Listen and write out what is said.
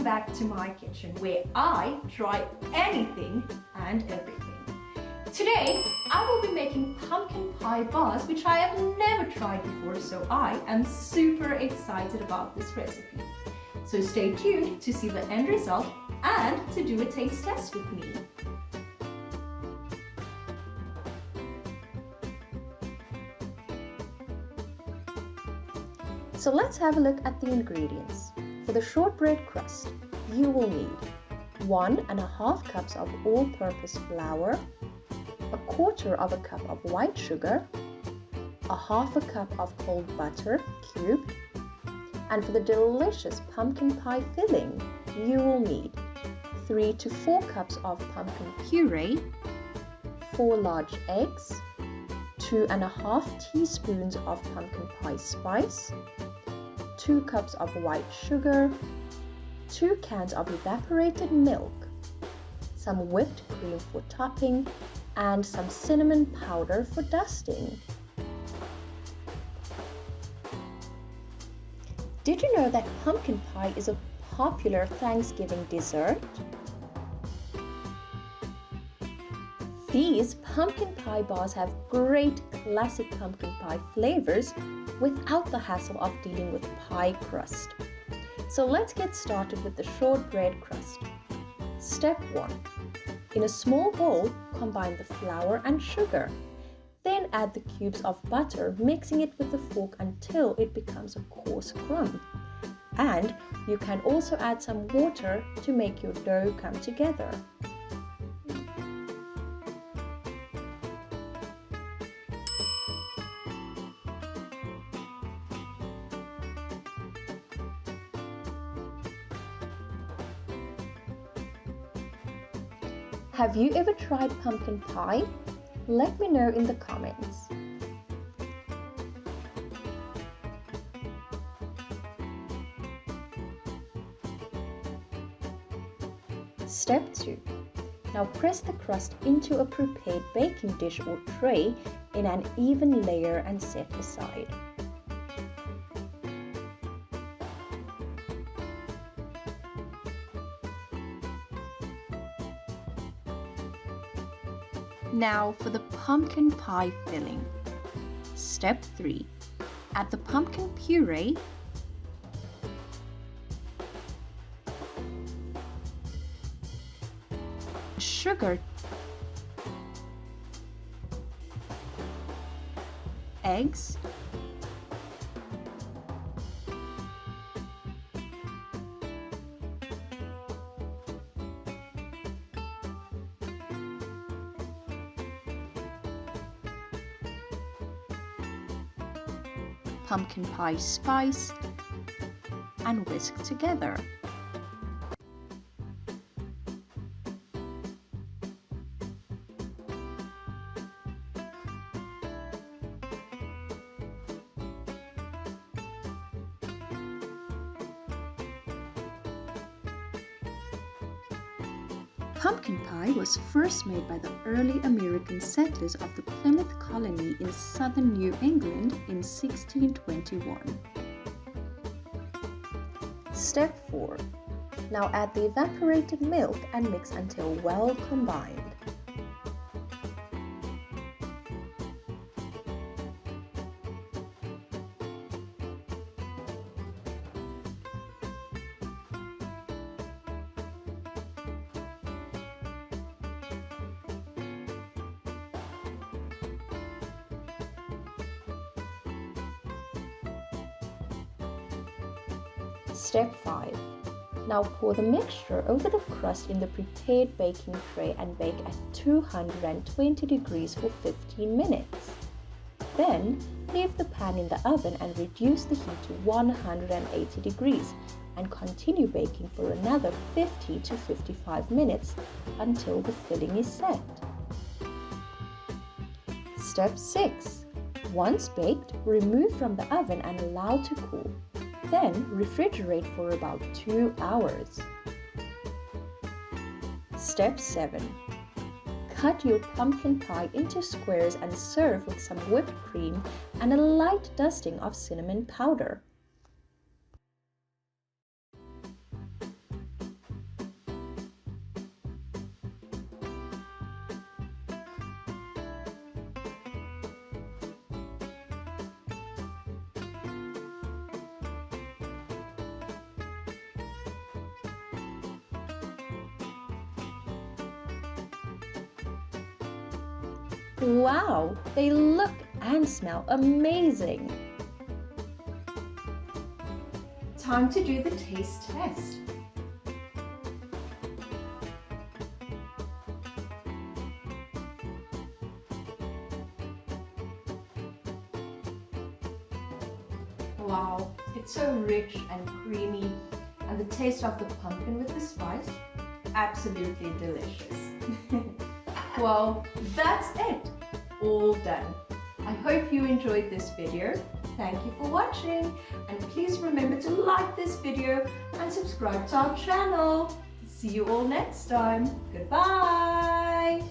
welcome back to my kitchen where I try anything and everything. Today I will be making pumpkin pie bars, which I have never tried before, so I am super excited about this recipe. So stay tuned to see the end result and to do a taste test with me. So let's have a look at the ingredients. For the shortbread crust, you will need 1½ cups of all-purpose flour, 1/4 cup of white sugar, 1/2 cup of cold butter cubed, and for the delicious pumpkin pie filling, you will need 3 to 4 cups of pumpkin puree, 4 large eggs, 2½ teaspoons of pumpkin pie spice, 2 cups of white sugar, 2 cans of evaporated milk, some whipped cream for topping, and some cinnamon powder for dusting. Did you know that pumpkin pie is a popular Thanksgiving dessert? These pumpkin pie bars have great classic pumpkin pie flavors without the hassle of dealing with pie crust. So let's get started with the shortbread crust. Step 1. In a small bowl, combine the flour and sugar. Then add the cubes of butter, mixing it with a fork until it becomes a coarse crumb. And you can also add some water to make your dough come together. Have you ever tried pumpkin pie? Let me know in the comments. Step 2. Now press the crust into a prepared baking dish or tray in an even layer and set aside. Now for the pumpkin pie filling. Step 3. Add the pumpkin puree, sugar, eggs, pumpkin pie spice, and whisk together. Pumpkin pie was first made by the early American settlers of the Plymouth colony in southern New England in 1621. Step 4. Now add the evaporated milk and mix until well combined. Step 5. Now pour the mixture over the crust in the prepared baking tray and bake at 220 degrees for 15 minutes. Then leave the pan in the oven and reduce the heat to 180 degrees and continue baking for another 50 to 55 minutes until the filling is set. Step 6. Once baked, remove from the oven and allow to cool. Then refrigerate for about 2 hours. Step 7. Cut your pumpkin pie into squares and serve with some whipped cream and a light dusting of cinnamon powder. Wow, they look and smell amazing. Time to do the taste test. Wow, it's so rich and creamy, and the taste of the pumpkin with the spice, absolutely delicious. Well, that's it, all done. I hope you enjoyed this video. Thank you for watching, and please remember to like this video and subscribe to our channel. See you all next time. Goodbye.